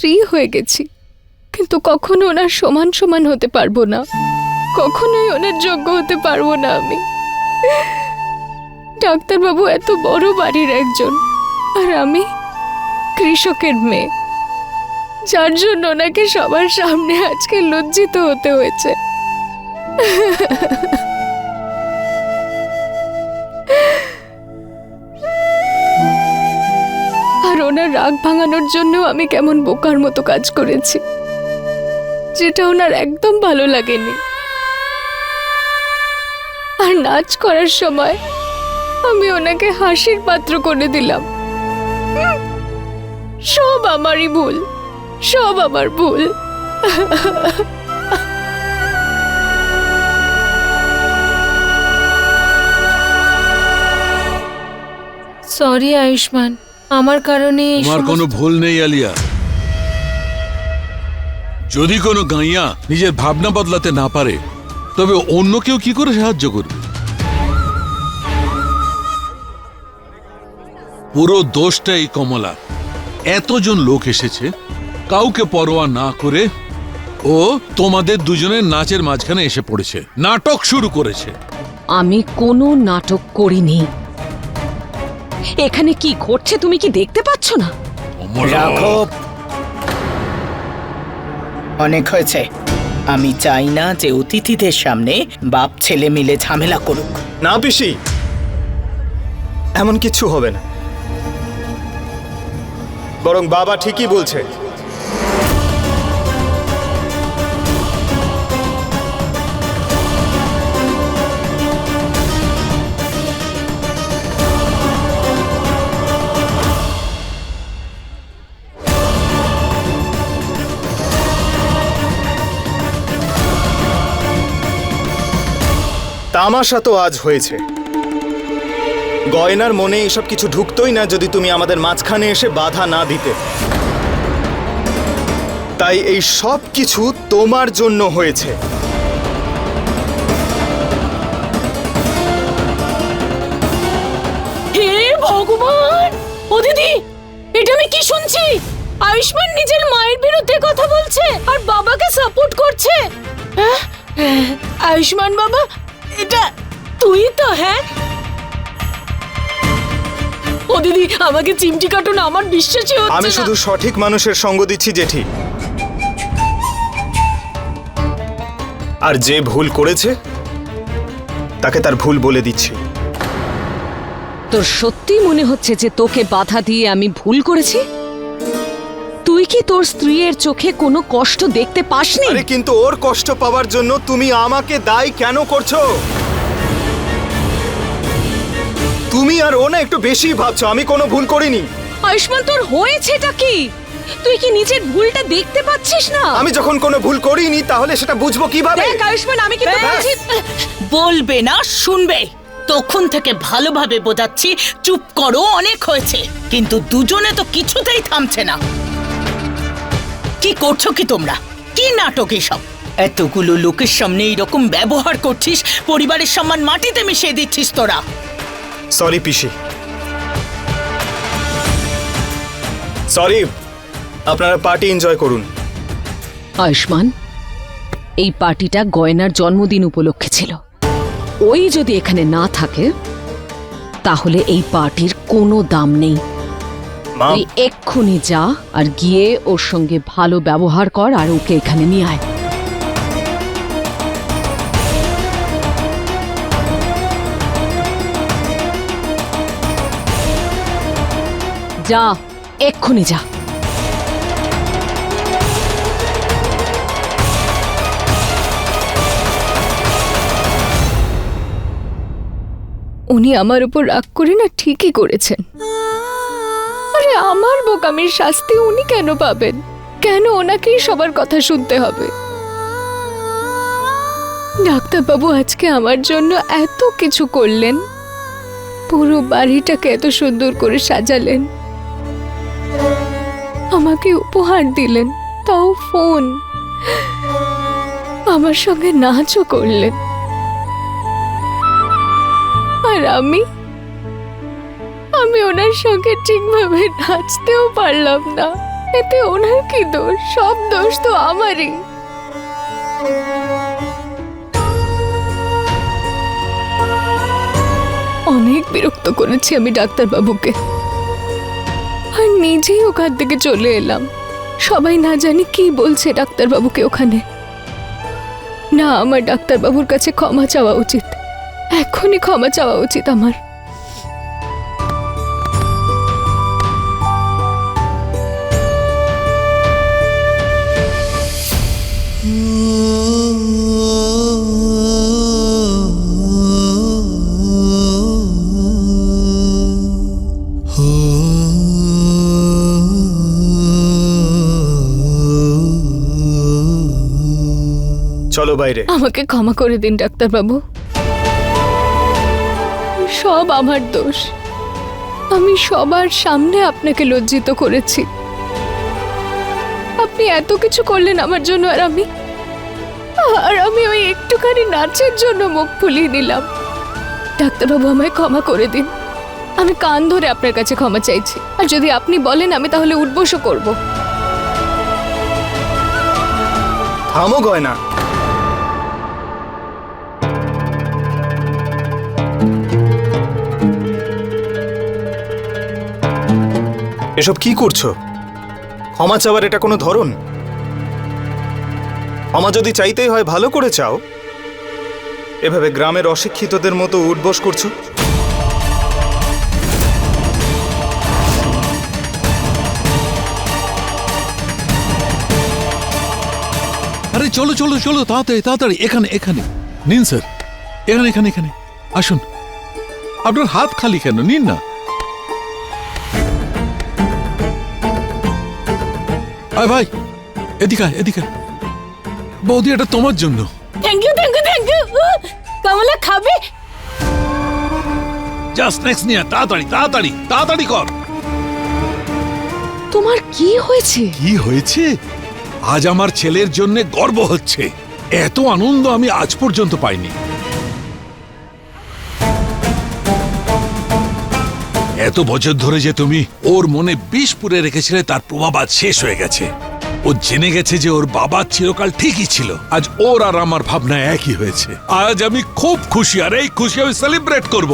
স্ত্রী হয়ে গেছি, কিন্তু কখনো ওনার সমান সমান হতে পারবো না, কখনোই ওনার যোগ্য হতে পারবো না আমি। ডাক্তারবাবু এত বড় বাড়ির একজন, আর আমি কৃষকের মেয়ে, যার জন্য ওনাকে সবার সামনে আজকে লজ্জিত হতে হয়েছে। আর ওনার রাগ ভাঙানোর জন্য আমি কেমন বোকার মতো কাজ করেছি, যেটা ওনার একদম ভালো লাগেনি। আর নাচ করার সময় আমি ওনাকে হাসির পাত্র করে দিলাম। সব আমারই ভুল, সব আমার ভুল। সরি আয়ুষ্মান, আমার কারণে তোমার কোনো ভুল নেই আলিয়া। যদি কোনো গাইয়া নিজের ভাবনা বদলাতে না পারে, তবে অন্য কেউ কি করে সাহায্য করবে? পুরো দোষটা এই কমলা। এতজন লোক এসেছে, কাউকে পরোয়া না করে ও তোমাদের দুজনের নাচের মাঝখানে এসে পড়েছে, নাটক শুরু করেছে। আমি কোনো নাটক করিনি। এখানে কি ঘটছে তুমি কি দেখতে পাচ্ছ না? রাঘব, অনেক হয়েছে। আমি চাই না যে অতিথিদের সামনে বাপ ছেলে মিলে ঝামেলা করুক। না পিসি, এমন কিছু হবে না, বরং বাবা ঠিকই বলছে। তামাশা তো আজ হয়েছে। গয়নার মনে এসব কিছু ঢুকতোই না যদি তুমি আমাদের মাঝখানে এসে বাধা না দিতে। তাই এই সব কিছু তোমার জন্য হয়েছে। হে ভগবান! ও দিদি, এটা আমি কি শুনছি? আয়ুষ্মান নিজের মায়ের বিরুদ্ধে কথা বলছে আর বাবাকে সাপোর্ট করছে। হ্যাঁ? আয়ুষ্মান বাবা, এটা তুই তো? হ্যাঁ ও দিদি, আমাকে চিমটি কাটো না, আমার বিশ্বাসই হচ্ছে না। আমি শুধু সঠিক মানুষের সঙ্গ দিচ্ছি জেঠি। আর যে ভুল করেছে তাকে তার ভুল বলে দিচ্ছি। তোর সত্যি মনে হচ্ছে যে তোকে বাধা দিয়ে আমি ভুল করেছি? তুই কি তোর স্ত্রীর চোখে কোনো কষ্ট দেখতে পাসনি? আরে কিন্তু ওর কষ্ট পাওয়ার জন্য তুমি আমাকে দায়ী কেন করছো? তুমি আর ও না একটু বেশি ভাবছো। আমি কোনো ভুল করিনি। আয়ুষ্মান, তোর হয়েছেটা কি? তুই কি নিজের ভুলটা দেখতে পাচ্ছিস না? আমি যখন কোনো ভুল করিনি তাহলে সেটা বুঝবো কিভাবে? দেখ আয়ুষ্মান, আমি কিন্তু বলছি। বলবে না, শুনবে। তখন থেকে ভালোভাবে বোঝাচ্ছি, চুপ করো, অনেক হয়েছে। কিন্তু দুজনে তো কিছুতেই থামছে না। কি করছো কি তোমরা? কি নাটক এসব? এতগুলো লোকের সামনে এইরকম ব্যবহার করছিস, পরিবারের সম্মান মাটিতে মিশিয়ে দিচ্ছিস তোরা। সরি পিসি, সরি। আপনারা পার্টি এনজয় করুন। আয়ুষ্মান, এই পার্টিটা গয়নার জন্মদিন উপলক্ষে ছিল। ওই যদি এখানে না থাকে তাহলে এই পার্টির কোনো দাম নেই। মা, তুই এক্ষুনি যা আর গিয়ে ওর সঙ্গে ভালো ব্যবহার কর আর ওকে এখানে নিয়ে আয়। যা, এক্ষুনি যা। উনি আমার উপর রাগ করে না ঠিকই করেছেন। আরে আমার বোকামির শাস্তি উনি কেন পাবেন? কেন ওনাকেই সবার কথা শুনতে হবে? ডাক্তারবাবু আজকে আমার জন্য এত কিছু করলেন, পুরো বাড়িটাকে এত সুন্দর করে সাজালেন, আমাকে উপহার দিলেন, তাও ফোন, আমার সঙ্গে নাচও করলেন। আর আমি ওনার সঙ্গে ঠিকভাবে নাচতেও পারলাম না। এতে ওনার কি দোষ? সব দোষ তো আমারই। অনেক বিরক্ত করেছি আমি ডাক্তারবাবুকে, আর নিজেই ওখান থেকে চলে এলাম। সবাই না জানি কি বলছে ডাক্তারবাবুকে ওখানে। না, আমার ডাক্তারবাবুর কাছে ক্ষমা চাওয়া উচিত, এখনই ক্ষমা চাওয়া উচিত আমার। চলো বাইরে। আমাকে ক্ষমা করে দিন ডাক্তারবাবু, সব আমার দোষ। আমি সবার সামনে আপনাকে লজ্জিত করেছি। আপনি এত কিছু করলেন আমার জন্য, আর আমি ওই একটুখানি নাচের জন্য মুখ ফুলিয়ে দিলাম। ডাক্তারবাবু, আমায় ক্ষমা করে দিন। আমি কান ধরে আপনার কাছে ক্ষমা চাইছি, আর যদি আপনি বলেন আমি তাহলে উঠবসও করব। থামো গয়না। এসব কি করছো? ক্ষমা চাওয়ার এটা কোনো ধরন? ক্ষমা যদি চাইতেই হয় ভালো করে চাও, এভাবে গ্রামের অশিক্ষিতদের মতো উঠবোস করছো। আরে চলো চলো চলো, তাড়াতাড়ি তাড়াতাড়ি, এখানে এখানে নিন স্যার, এখানে এখানে এখানে আসুন। আপনার হাত খালি কেন? নিন না। আয় ভাই, এদিকে আয়, এদিকে আয়। বৌদি, এটা তোমার জন্য। Thank you thank you thank you. কমলা খাবে? যা স্ন্যাক্স নিয়ে আয়, তাড়াতাড়ি তাড়াতাড়ি তাড়াতাড়ি কর। তোমার কি হয়েছে? কি হয়েছে? আজ আমার ছেলের জন্য গর্ব হচ্ছে। এত আনন্দ আমি আজ পর্যন্ত পাইনি। এত বছর ধরে যে তুমি ওর মনে বিষ পুরে রেখেছিলে, তার প্রভাব আজ শেষ হয়ে গেছে। ও জেনে গেছে যে ওর বাবা চিরকাল ঠিকই ছিল। আজ ওর আর আমার ভাবনা একই হয়েছে। আজ আমি খুব খুশি, আর এই খুশি আমি সেলিব্রেট করব।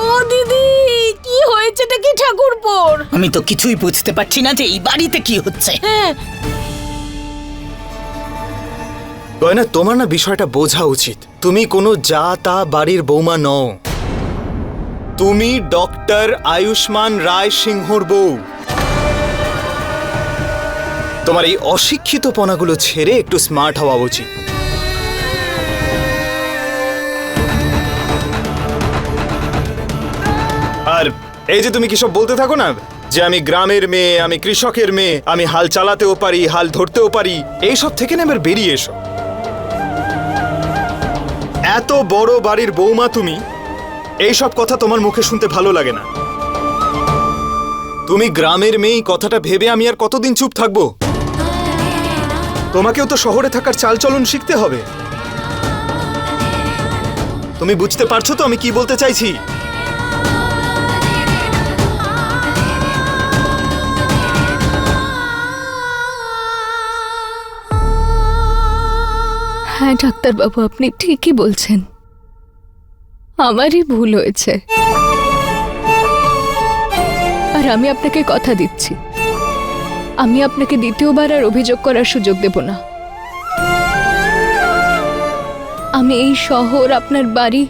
ও দিদি, কি হয়েছে নাকি ঠাকুরপোর? আমি তো কিছুই বুঝতে পারছি না যে এই বাড়িতে কি হচ্ছে। গয়না, তোমার না বিষয়টা বোঝা উচিত। তুমি কোনো যা তা বাড়ির বৌমা নও। তুমি ডক্টর আয়ুষ্মান রায় সিংহর বউ। তোমার এই অশিক্ষিতপনাগুলো ছেড়ে একটু স্মার্ট হওয়া উচিত। আর এই যে তুমি কি সব বলতে থাকো না, যে আমি গ্রামের মেয়ে, আমি কৃষকের মেয়ে, আমি হাল চালাতেও পারি, হাল ধরতেও পারি, এইসব থেকে না এবার বেরিয়ে এসো। এত বড় বাড়ির বৌমা তুমি, এইসব কথা তোমার মুখে শুনতে ভালো লাগে না। তুমি গ্রামের মেয়ে, কথাটা ভেবে আমি আর কতদিন চুপ থাকবো? তোমাকেও তো শহরে থাকার চালচলন শিখতে হবে। তুমি বুঝতে পারছো তো আমি কি বলতে চাইছি? হ্যাঁ ডাক্তারবাবু, আপনি ঠিকই বলছেন। আমারই ভুল হয়েছে, আর আমি আপনাকে কথা দিচ্ছি, আমি আপনাকে দ্বিতীয়বার আর অভিযোগ করার সুযোগ দেব না। আমি এই শহর, আপনার বাড়ি,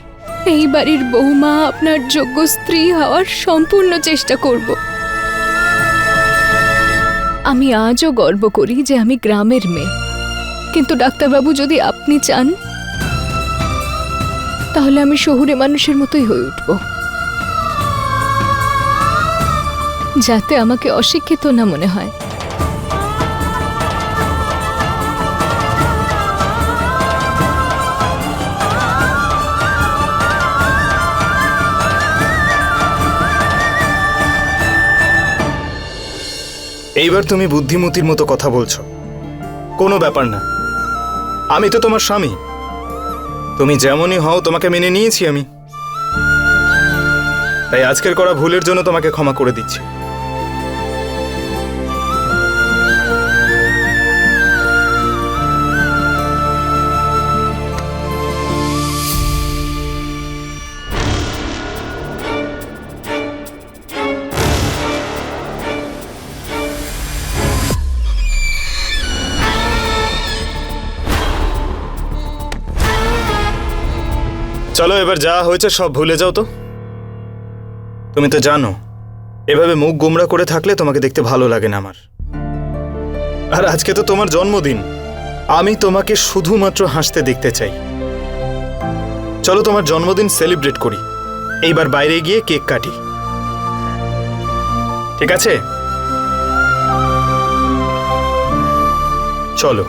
এই বাড়ির বৌমা, আপনার যোগ্য স্ত্রী হওয়ার সম্পূর্ণ চেষ্টা করব। আমি আজও গর্ব করি যে আমি গ্রামের মেয়ে। কিন্তু ডাক্তারবাবু, যদি আপনি চান তাহলে আমি শহুরে মানুষের মতোই হয়ে উঠব, যাতে আমাকে অশিক্ষিত না মনে হয়। এইবার তুমি বুদ্ধিমতীর মতো কথা বলছো। কোনো ব্যাপার না, আমি তো তোমার স্বামী। তুমি যেমনই হও তোমাকে মেনে নিয়েছি আমি। তাই আজকের করা ভুলের জন্য তোমাকে ক্ষমা করে দিচ্ছি। চলো এবার যা হয়েছে সব ভুলে যাও তো। তুমি তো জানো এভাবে মুখ গোমড়া করে থাকলে তোমাকে দেখতে ভালো লাগে না আমার। আর আজকে তো তোমার জন্মদিন, আমি তোমাকে শুধুমাত্র হাসতে দেখতে চাই। চলো তোমার জন্মদিন সেলিব্রেট করি, এইবার বাইরে গিয়ে কেক কাটি, ঠিক আছে? চলো।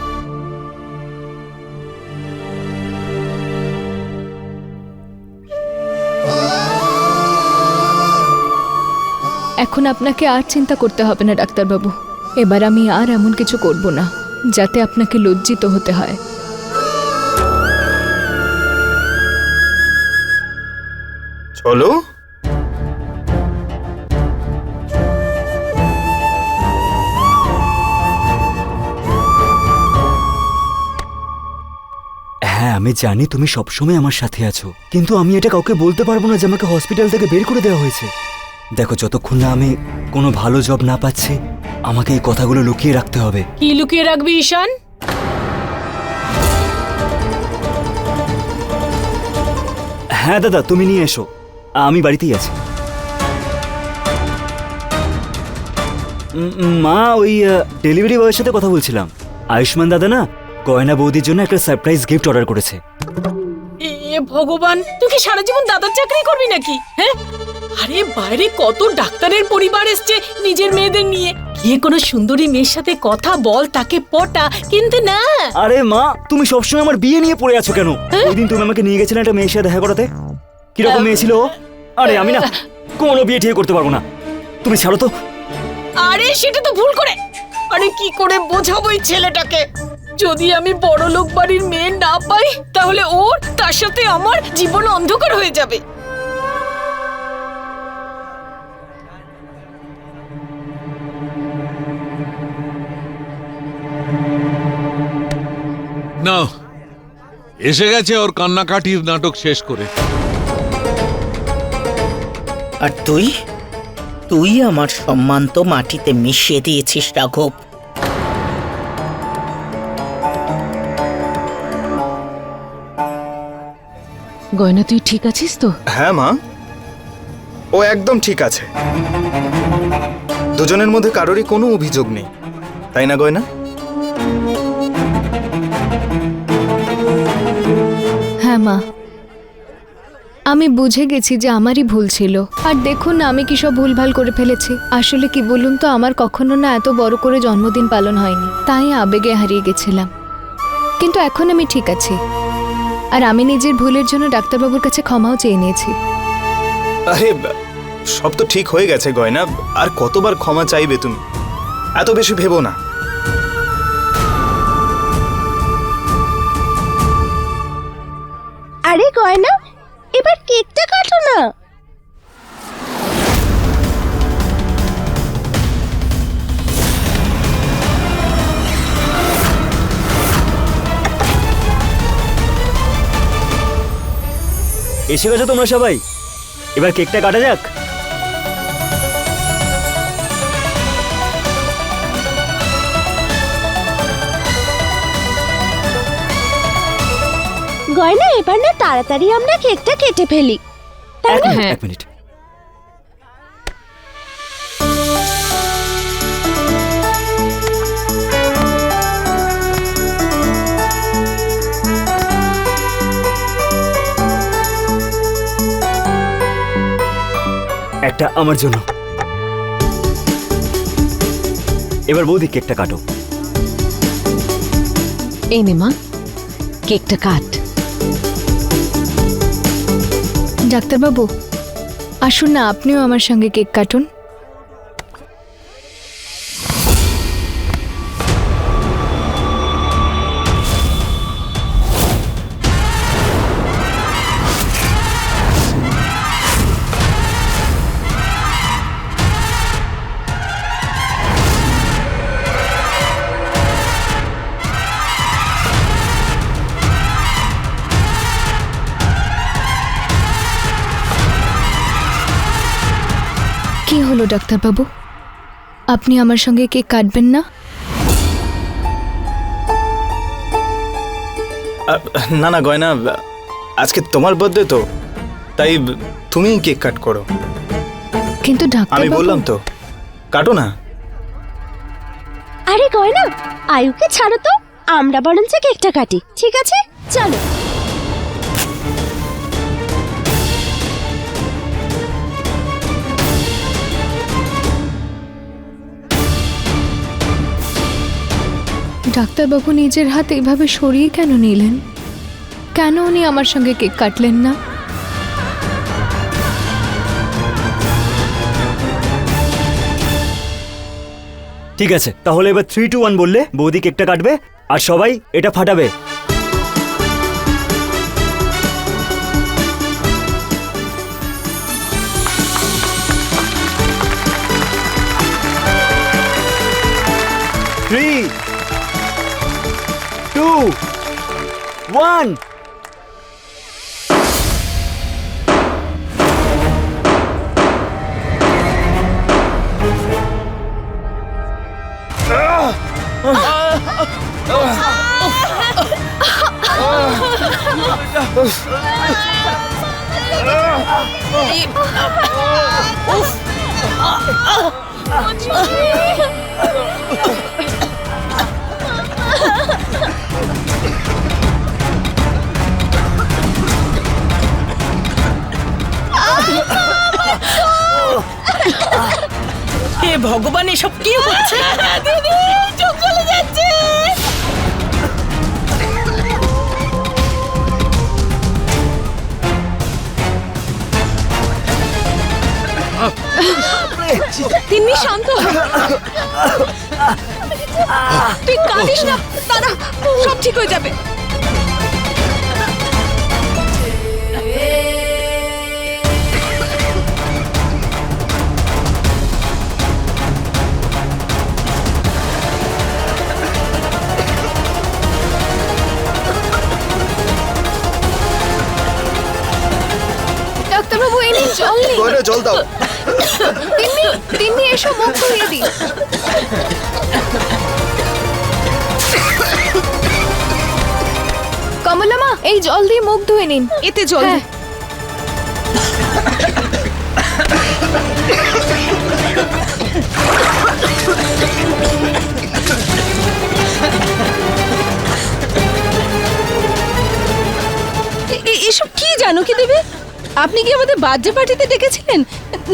এখন আপনাকে আর চিন্তা করতে হবে না ডাক্তারবাবু। এবার আমি আর এমন কিছু করব না যাতে আপনাকে লজ্জিত হতে হয়। চলো। হ্যাঁ আমি জানি তুমি সবসময় আমার সাথে আছো, কিন্তু আমি এটা কাউকে বলতে পারবো না যে আমাকে হসপিটাল থেকে বের করে দেওয়া হয়েছে। দেখো যতক্ষণ না আমি কোনো ভালো জব না পাচ্ছি আমাকে এই কথাগুলো লুকিয়ে রাখতে হবে। কি লুকিয়ে রাখবি ঈশান? হ্যাঁ দাদা তুমি নিয়ে এসো, আমি বাড়িতেই আছি। মা ওই ডেলিভারি বয়ের সাথে কথা বলছিলাম। আয়ুষ্মান দাদা না গয়না বৌদির জন্য একটা সারপ্রাইজ গিফট অর্ডার করেছে। এ ভগবান, তুই কি সারা জীবন দাদার চাকরি করবি নাকি? হ্যাঁ, আরে বাইরে কত ডাক্তারের পরিবার এসছে নিজের মেয়েদের নিয়ে। গিয়ে কোনো সুন্দরী মেয়ের সাথে কথা বল, তাকে পটা, কিন্তু না। আরে মা তুমি সবসময় আমার বিয়ে নিয়ে পড়ে আছো কেন? ওই দিন তুমি আমাকে নিয়ে গেছিলে একটা মেয়ের সাথে দেখা করাতে, কিরকম মেয়ে ছিল ও? আরে আমি না কোনো বিয়ে ঠিক করতে পারবো না, তুমি ছাড়ো তো। আরে সেটা তো ভুল করে। আরে কি করে বোঝাবো এই ছেলেটাকে? যদি আমি বড় লোক বাড়ির মেয়ে না পাই তাহলে ওর তার সাথে আমার জীবন অন্ধকার হয়ে যাবে। না, এসে গেছে ওর কান্নাকাটির নাটক শেষ করে। আর তুই তুই আমার সম্মান তো মাটিতে মিশিয়ে দিয়েছিস রাঘব। গয়না তুই ঠিক আছিস তো? হ্যাঁ মা, ও একদম ঠিক আছে। দুজনের মধ্যে কারোরই কোনো অভিযোগ নেই, তাই না গয়না? হ্যাঁ মা, আমি বুঝে গেছি যে আমারই ভুল ছিল। আর দেখুন না আমি কি সব ভুলভাল করে ফেলেছি। আসলে কি বলুন তো, আমার কখনো না এত বড় করে জন্মদিন পালন হয়নি, তাই আবেগে হারিয়ে গেছিলাম। কিন্তু এখন আমি ঠিক আছি, আর আমি নিজের ভুলের জন্য ডাক্তারবাবুর কাছে ক্ষমাও চেয়ে নিয়েছি। আরে সব তো ঠিক হয়ে গেছে গয়না, আর কতবার ক্ষমা চাইবে তুমি? এত বেশি ভেবো না। আরে গয়না, এবার কেকটা কাটো না। এসে গেছো তোমরা সবাই, এবার কেকটা কাটা যাক। গয়না, এবার না তাড়াতাড়ি আমরা কেকটা কেটে ফেলি। এক মিনিট। একটা আমার জন্য। এবার বৌদি কেকটা কাটো। এই নে মা, কেকটা কাট। ডাক্তারবাবু আসুন না, আপনিও আমার সঙ্গে কেক কাটুন। কি হলো ডাক্তারবাবু, আপনি আমার সঙ্গে কেক কাটবেন না? না না গয়না, আজকে তোমার বার্থডে তো, তাই তুমি কেক কাট করো। কিন্তু ডাক্তার আমি বললাম তো, কাটো না। আরে গয়না, আয়ুকে ছাড়ো তো, আমরা বরঞ্চ কেকটা কাটি, ঠিক আছে? চলো। ডাক্তারবাবু নিজের হাত এভাবে সরিয়ে কেন নিলেন? কেন উনি আমার সঙ্গে কেক কাটলেন না? ঠিক আছে, তাহলে এবার 3, 2, 1 বললে বৌদি কেকটা কাটবে আর সবাই এটা ফাটাবে। Three, 2, 1. হে ভগবান, এসব কি হচ্ছে? দিদি, চোখ চলে যাচ্ছে। তিন্নি শান্ত হ। তুই কাঁদিস না, দাদা, সব ঠিক হয়ে যাবে। ডাক্তারবাবু এই নিন জল নিন। গয়না জল দাও। তিন্নি, তিন্নি এসো, মুখ ধুয়ে দিই। কমলা মা, এই জল দিয়ে মুখ ধুয়ে নিন। এতে জল হ্যাঁ। এসব কি জানো কি দেবে? আপনি কি আমাদের বার্থডে পার্টিতে ডেকেছিলেন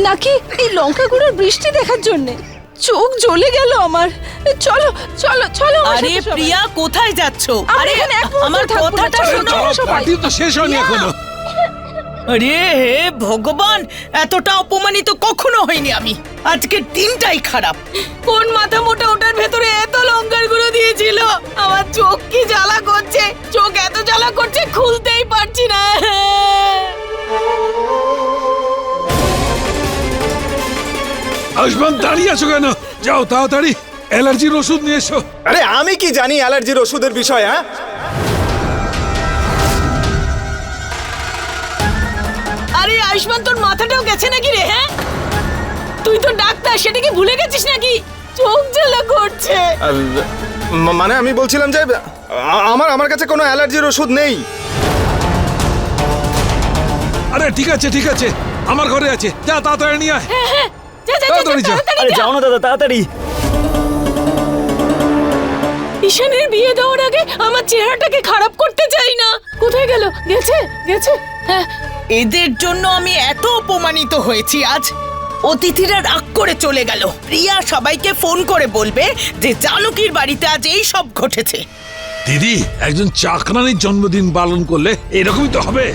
নাকি এই লঙ্কা গুঁড়োর বৃষ্টি দেখার জন্য? চোখ জ্বলে গেল আমার। চলো চলো চলো আমার আরে সাথে সবাই। প্রিয়া, কোথায় যাচ্ছ? আমরা আরে এখানে এক মুহূর্ত আমার থাকবো না, কথাটা চলো, শোনো। চলো সবাই। পার্টি তো শেষ হয়নি এখনো। আরে হে ভগবান, এতটা অপমানিত কখনো হয়নি আমি। আজকের দিনটাই খারাপ। কোন মাথা মোটা ওটার ভেতরে এত লঙ্কার গুঁড়ো দিয়েছিল? আমার চোখ কি জ্বালা করছে, চোখ এত জ্বালা করছে খুলতেই পারছি না। আয়ুষ্মান, দাঁড়িয়ে আছো কেন? যাও তাড়াতাড়ি অ্যালার্জির ওষুধ নিয়ে এসো। আরে আমি কি জানি অ্যালার্জির ওষুধের বিষয়? হ্যাঁ, আরে আয়ুষ্মান, তোর মাথাটাও গেছে নাকি রে? হ্যাঁ, তুই তো ডাক্তার, সেটা কি ভুলে গেছিস নাকি? চোখ জ্বালা করছে। মানে আমি বলছিলাম যে আমার কাছে কোনো অ্যালার্জির ওষুধ নেই। আরে ঠিক আছে ঠিক আছে, আমার ঘরে আছে, যা তাড়াতাড়ি নিয়ে আয়। যা, যা, যা, তাড়াতাড়ি যা। তাড়াতাড়ি আরে যা। যাও না দাদা, তাড়াতাড়ি। ঈশানের বিয়ে দেওয়ার আগে আমার চেহারাটাকে খারাপ করতে চাই না। কোথায় গেল? গেছে গেছে। হ্যাঁ, এদের জন্য আমি এত অপমানিত হয়েছি আজ। অতিথিরা রাগ করে চলে গেল। প্রিয়া সবাইকে ফোন করে বলবে যে জানকীর বাড়িতে আজ এই সব ঘটেছে। দিদি, একজন চাকরানির জন্মদিন পালন করলে এরকমই তো হবে।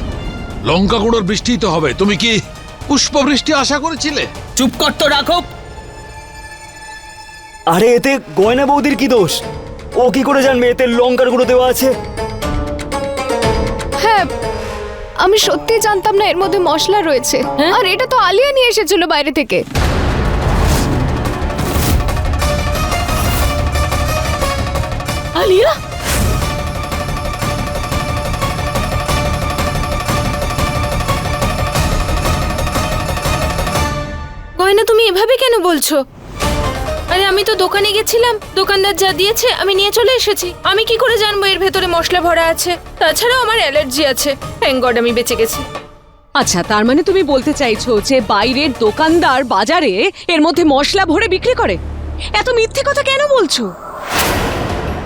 লঙ্কা গুঁড়োর বৃষ্টি তো হবে। তুমি কি পুষ্পবৃষ্টি আশা করেছিলে? চুপ কর তো, রাঘব। আরে এতে গয়না বৌদির কি দোষ? ও কি করে জানবে এতে লঙ্কার গুঁড়ো দেওয়া আছে? হ্যাঁ, আমি সত্যি জানতাম না এর মধ্যে মশলা রয়েছে। আর এটা তো আলিয়া নিয়ে এসেছিল বাইরে থেকে। আলিয়া, গয়না, তুমি এভাবে কেন বলছো? আরে আমি তো দোকানে গেছিলাম, দোকানদার যা দিয়েছে আমি নিয়ে চলে এসেছি। আমি কি করে জানবো এর ভেতরে মশলা ভরা আছে? তাছাড়াও আমার অ্যালার্জি আছে। থ্যাঙ্ক গড আমি বেঁচে গেছি। আচ্ছা, তার মানে তুমি বলতে চাইছো যে বাইরের দোকানদার বাজারে এর মধ্যে মশলা ভরে বিক্রি করে? এত মিথ্যে কথা কেন বলছো?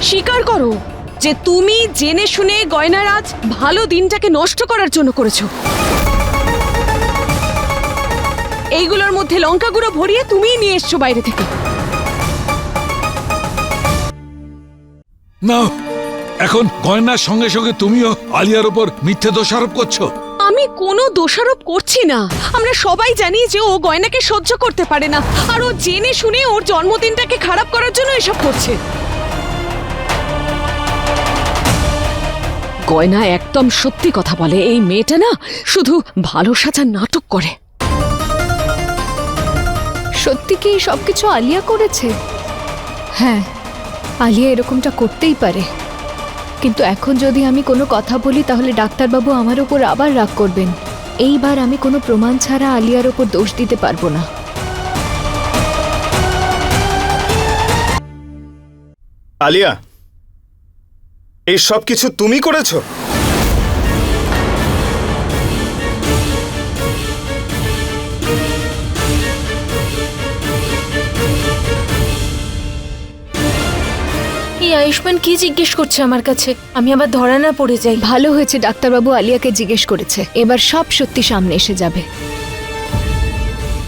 স্বীকার করো যে তুমি জেনে শুনে গয়নার আজ ভালো দিনটাকে নষ্ট করার জন্য করেছো। এইগুলোর মধ্যে লঙ্কা গুঁড়ো ভরিয়ে তুমিই নিয়ে এসছো বাইরে থেকে। না, এখন গয়নার সঙ্গে সঙ্গে তুমিও আলিয়ার উপর মিথ্যে দোষারোপ করছো। আমি কোনো দোষারোপ করছি না। আমরা সবাই জানি যে ও গয়নাকে সহ্য করতে পারে না, আর ও জেনে শুনে ওর জন্মদিনটাকে খারাপ করার জন্য এসব করছে। গয়না একদম সত্যি কথা বলে। এই মেয়েটা না শুধু ভালো সাজার নাটক করে। সত্যি কি সবকিছু আলিয়া করেছে? হ্যাঁ, আলিয়া এরকমটা করতেই পারে, কিন্তু এখন যদি আমি কোনো কথা বলি তাহলে ডাক্তারবাবু আমার ওপর আবার রাগ করবেন। এইবার আমি কোনো প্রমাণ ছাড়া আলিয়ার ওপর দোষ দিতে পারবো না। আলিয়া, এই সব কিছু তুমি করেছো? এই আয়ুষ্মান কি জিজ্ঞেস করছে আমার কাছে? আমি আবার ধরা না পড়ে যাই। ভালো হয়েছে ডাক্তারবাবু আলিয়াকে জিজ্ঞেস করেছে, এবার সব সত্যি সামনে এসে যাবে।